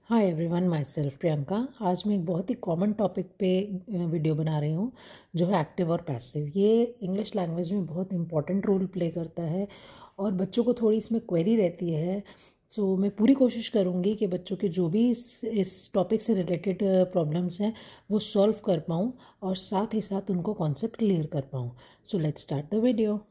Hi everyone, my self Priyanka. आज मैं एक बहुत ही कॉमन टॉपिक पे वीडियो बना रही हूँ, जो है एक्टिव और पैसिव। ये इंग्लिश लैंग्वेज में बहुत इंपॉर्टेंट रोल प्ले करता है और बच्चों को थोड़ी इसमें क्वेरी रहती है। सो मैं पूरी कोशिश करूँगी कि बच्चों के जो भी इस टॉपिक से रिलेटेड प्रॉब्लम्स हैं वो सॉल्व कर पाऊँ और साथ ही साथ उनको कॉन्सेप्ट क्लियर कर पाऊँ। So let's start the video.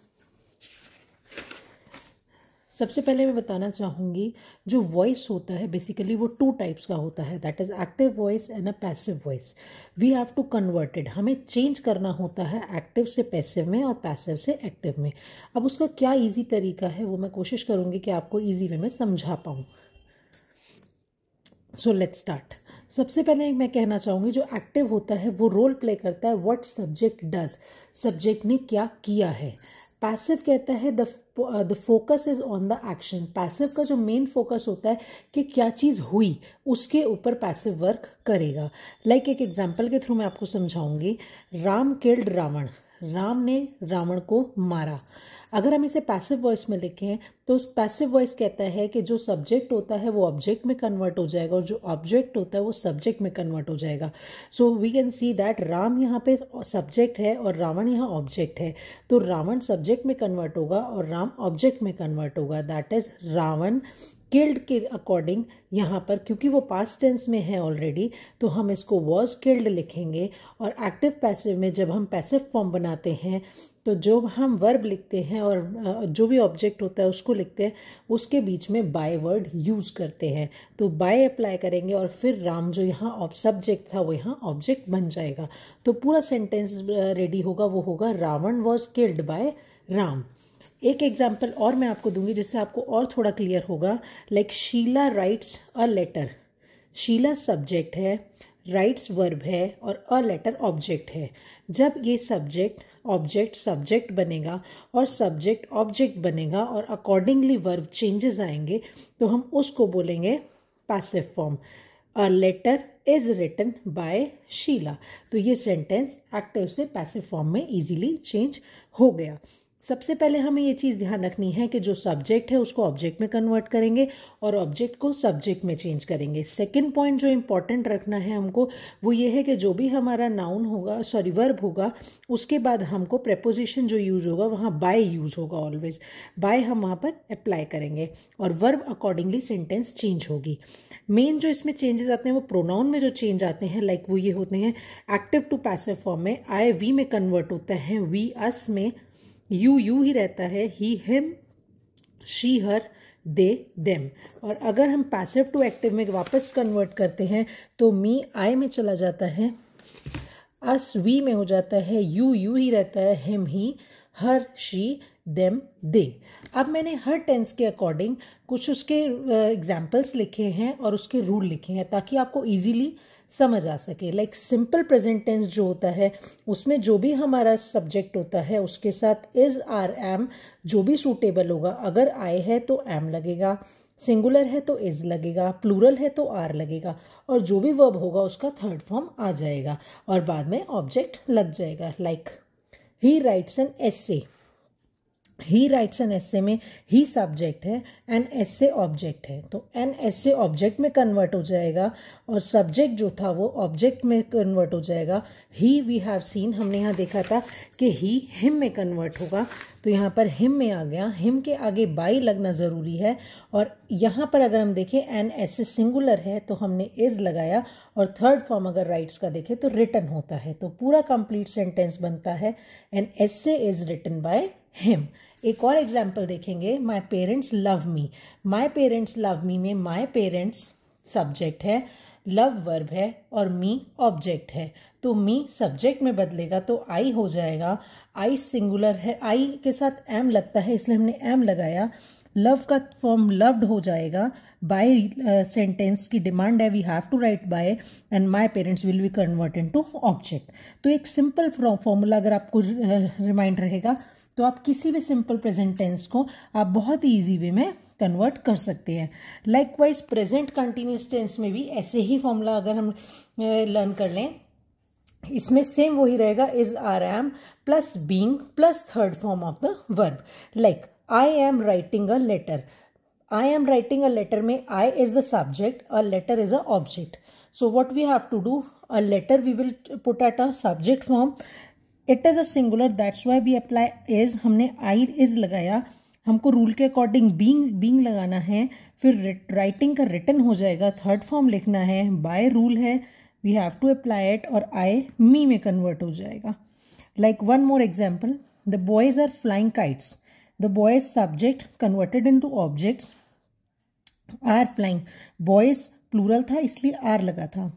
सबसे पहले मैं बताना चाहूँगी, जो वॉइस होता है बेसिकली वो टू टाइप्स का होता है, that is active voice and a passive voice. We have to convert it, हमें चेंज करना होता है एक्टिव से पैसिव में और पैसिव से एक्टिव में। अब उसका क्या ईजी तरीका है वो मैं कोशिश करूँगी कि आपको ईजी वे में समझा पाऊँ। So let's start. सबसे पहले मैं कहना चाहूँगी, जो एक्टिव होता है वो रोल प्ले करता है व्हाट सब्जेक्ट डज, सब्जेक्ट ने क्या किया है। पैसिव कहता है the focus is on the action. Passive का जो मेन फोकस होता है कि क्या चीज़ हुई, उसके ऊपर पैसिव वर्क करेगा। लाइक एक एग्जाम्पल के थ्रू मैं आपको समझाऊंगी। राम किल्ड रावण, राम ने रावण को मारा। अगर हम इसे पैसिव वॉइस में लिखें तो उस पैसिव वॉइस कहता है कि जो सब्जेक्ट होता है वो ऑब्जेक्ट में कन्वर्ट हो जाएगा और जो ऑब्जेक्ट होता है वो सब्जेक्ट में कन्वर्ट हो जाएगा। So we can see that Ram यहाँ पे सब्जेक्ट है और रावण यहाँ ऑब्जेक्ट है। तो रावण सब्जेक्ट में कन्वर्ट होगा और राम ऑब्जेक्ट में कन्वर्ट होगा। दैट इज रावण किल्ड के अकॉर्डिंग यहाँ पर, क्योंकि वो पास्ट टेंस में है ऑलरेडी, तो हम इसको वॉज किल्ड लिखेंगे। और एक्टिव पैसिव में जब हम पैसिव फॉर्म बनाते हैं तो जो हम वर्ब लिखते हैं और जो भी ऑब्जेक्ट होता है उसको लिखते हैं, उसके बीच में बाय वर्ड यूज़ करते हैं। तो बाय अप्लाई करेंगे और फिर राम जो यहाँ सब्जेक्ट था वो यहाँ ऑब्जेक्ट बन जाएगा। तो पूरा सेंटेंस रेडी होगा, वो होगा Ravan was killed by Ram. एक एग्जाम्पल और मैं आपको दूंगी जिससे आपको और थोड़ा क्लियर होगा। Like Sheela writes a letter. Sheela subject है, राइट्स वर्ब है और अ लेटर ऑब्जेक्ट है। जब ये सब्जेक्ट ऑब्जेक्ट सब्जेक्ट बनेगा और सब्जेक्ट ऑब्जेक्ट बनेगा और अकॉर्डिंगली वर्ब चेंजेस आएंगे तो हम उसको बोलेंगे passive form. A letter is written by Sheela. तो ये सेंटेंस एक्टिव से पैसिव फॉर्म में इजीली चेंज हो गया। सबसे पहले हमें ये चीज़ ध्यान रखनी है कि जो सब्जेक्ट है उसको ऑब्जेक्ट में कन्वर्ट करेंगे और ऑब्जेक्ट को सब्जेक्ट में चेंज करेंगे। सेकंड पॉइंट जो इंपॉर्टेंट रखना है हमको, वो ये है कि जो भी हमारा नाउन होगा, वर्ब होगा, उसके बाद हमको प्रेपोजिशन जो यूज़ होगा वहाँ बाय यूज़ होगा। ऑलवेज बाय हम वहाँ पर अप्लाई करेंगे और वर्ब अकॉर्डिंगली सेंटेंस चेंज होगी। मेन जो इसमें चेंजेस आते हैं वो प्रोनाउन में जो चेंज आते हैं, लाइक वो ये होते हैं एक्टिव टू पैसिव फॉर्म में आई वी में कन्वर्ट होता है, वी अस में यू ही रहता है, he him she her they them. और अगर हम पैसिव टू एक्टिव में वापस कन्वर्ट करते हैं तो मी आई में चला जाता है, अस वी में हो जाता है, यू ही रहता है, him he, her she, them they. अब मैंने हर टेंस के अकॉर्डिंग कुछ उसके एग्जाम्पल्स लिखे हैं और उसके रूल लिखे हैं ताकि आपको इजीली समझ आ सके। लाइक सिंपल प्रेजेंट टेंस जो होता है उसमें जो भी हमारा सब्जेक्ट होता है उसके साथ इज आर एम जो भी सूटेबल होगा। अगर आई है तो एम लगेगा, सिंगुलर है तो इज लगेगा, प्लूरल है तो आर लगेगा और जो भी वर्ब होगा उसका थर्ड फॉर्म आ जाएगा और बाद में ऑब्जेक्ट लग जाएगा। Like he rights an essay, he rights an essay में ही सब्जेक्ट है, एन एसे ऑब्जेक्ट है, तो एन एसे ऑब्जेक्ट में कन्वर्ट हो जाएगा और सब्जेक्ट जो था वो ऑब्जेक्ट में कन्वर्ट हो जाएगा। ही वी हैव सीन, हमने यहाँ देखा था कि ही हिम में कन्वर्ट होगा, तो यहाँ पर हिम में आ गया। हिम के आगे बाई लगना ज़रूरी है और यहाँ पर अगर हम देखें एन एसे सिंगुलर है तो हमने इज लगाया और थर्ड फॉर्म अगर राइट्स का देखें तो रिटन होता है। तो पूरा कंप्लीट सेंटेंस बनता है an essay is written by him. एक और एग्जाम्पल देखेंगे, my parents love me. My parents love me में माई पेरेंट्स सब्जेक्ट है, लव वर्ब है और मी ऑब्जेक्ट है। तो मी सब्जेक्ट में बदलेगा तो आई हो जाएगा। आई सिंगुलर है, आई के साथ एम लगता है इसलिए हमने एम लगाया। लव का फॉर्म लव्ड हो जाएगा। बाय सेंटेंस की डिमांड है, we have to write by and my parents will be convert into object. तो एक सिंपल फॉर्मूला अगर आपको रिमाइंड रहेगा तो आप किसी भी सिंपल प्रेजेंट टेंस को आप बहुत ही ईजी वे में कन्वर्ट कर सकते हैं। लाइकवाइज प्रेजेंट कंटिन्यूस टेंस में भी ऐसे ही फॉर्मूला अगर हम लर्न कर लें, इसमें सेम वही रहेगा, is are am plus being plus third form of the verb. Like I am writing a letter, I am writing a letter में I is the subject, a letter is a object. So what we have to do, a letter we will put at a subject form. It is a singular, that's why we apply is. हमने I is लगाया, हमको rule के according being लगाना है, फिर writing का written हो जाएगा, थर्ड फॉर्म लिखना है, बाय रूल है, we have to apply it, और आई मी में कन्वर्ट हो जाएगा. Like one more example, the boys are flying kites. The boys subject converted into objects are flying. Boys plural था इसलिए are लगा था.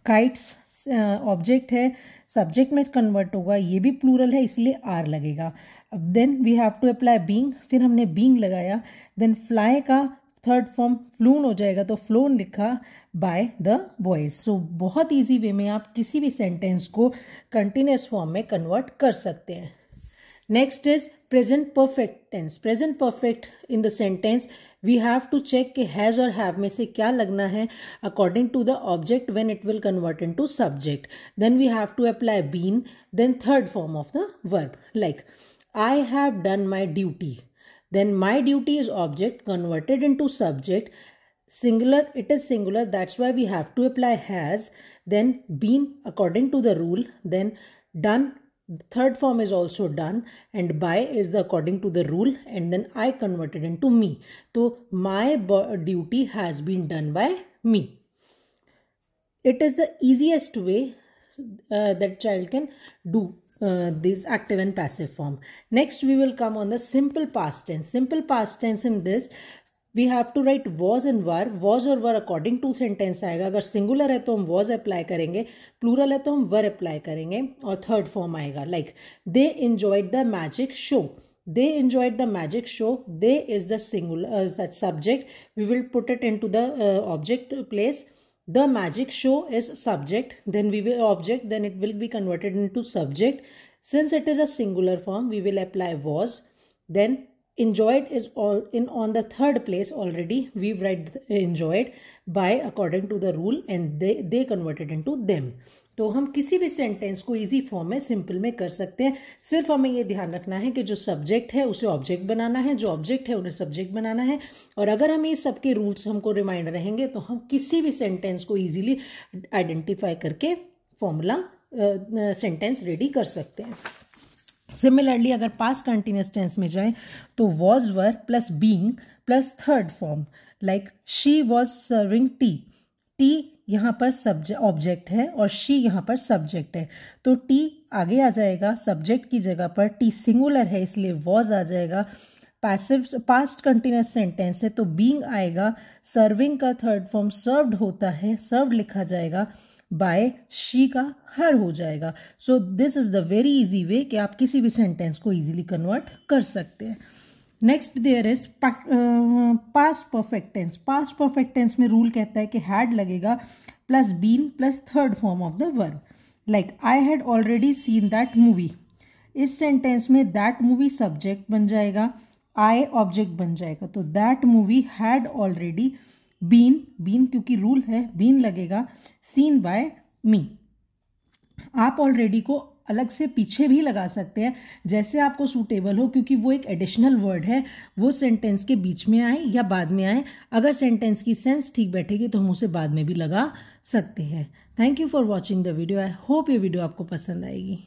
काइट्स ऑब्जेक्ट है, सब्जेक्ट में कन्वर्ट होगा, ये भी प्लूरल है इसलिए आर लगेगा. अब then we have to apply being, फिर हमने बीइंग लगाया, देन फ्लाई का थर्ड फॉर्म फ्लून हो जाएगा तो फ्लोन लिखा बाय द बॉयज. सो बहुत इजी वे में आप किसी भी सेंटेंस को कंटिन्यूस फॉर्म में कन्वर्ट कर सकते हैं. Next is present perfect tense. Present perfect in the sentence we have to check कि हैज़ और हैव में से क्या लगना है according to the object when it will convert into subject. Then we have to apply been, then third form of the verb. Like I have done my duty. Then my duty is object converted into subject. Singular, it is singular. That's why we have to apply has. Then been according to the rule. Then done. The third form is also done. And by is the according to the rule. And then I converted into me. So my duty has been done by me. It is the easiest way that child can do this active and passive form. Next we will come on the simple past tense. Simple past tense in this we have to write was and were. Was और were according to sentence आएगा. अगर singular है तो हम was apply करेंगे, plural है तो हम were अप्लाई करेंगे, और third form आएगा. Like they enjoyed the magic show. They enjoyed the magic show. They is the singular subject. We will put it into the object place. The magic show is subject, then we will object, then it will be converted into subject. Since it is a singular form, we will apply was. Then enjoyed is all in on the third place already. We write enjoyed by according to the rule, and they converted into them. तो हम किसी भी sentence को easy form में simple में कर सकते हैं. सिर्फ हमें ये ध्यान रखना है कि जो सब्जेक्ट है उसे ऑब्जेक्ट बनाना है, जो ऑब्जेक्ट है उन्हें सब्जेक्ट बनाना है. और अगर हमें इस सबके रूल्स हमको रिमाइंड रहेंगे तो हम किसी भी सेंटेंस को इजीली आइडेंटिफाई करके फॉर्मूला सेंटेंस रेडी कर सकते हैं. सिमिलरली अगर पास्ट कंटिन्यूअस टेंस में जाए तो was were plus being plus third form. Like she was serving T. T यहाँ पर ऑब्जेक्ट है और शी यहाँ पर सब्जेक्ट है, तो टी आगे आ जाएगा सब्जेक्ट की जगह पर. टी सिंगुलर है इसलिए वॉज आ जाएगा. पैसिव पास्ट कंटिन्यूअस सेंटेंस है तो बीइंग आएगा. सर्विंग का थर्ड फॉर्म सर्व्ड होता है, सर्व्ड लिखा जाएगा. बाय शी का हर हो जाएगा. So this is the very easy way कि आप किसी भी सेंटेंस को इजीली कन्वर्ट कर सकते हैं. Next there is past perfect tense. Past perfect tense में रूल कहता है कि हैड लगेगा plus been plus third form of the verb. Like I had already seen that movie. इस सेंटेंस में दैट मूवी सब्जेक्ट बन जाएगा, आई ऑब्जेक्ट बन जाएगा. तो that movie had already been क्योंकि रूल है बीन लगेगा, सीन बाय मी. आप ऑलरेडी को अलग से पीछे भी लगा सकते हैं जैसे आपको सूटेबल हो, क्योंकि वो एक एडिशनल वर्ड है, वो सेंटेंस के बीच में आए या बाद में आए. अगर सेंटेंस की सेंस ठीक बैठेगी तो हम उसे बाद में भी लगा सकते हैं. Thank you for watching the video. I hope ये वीडियो आपको पसंद आएगी.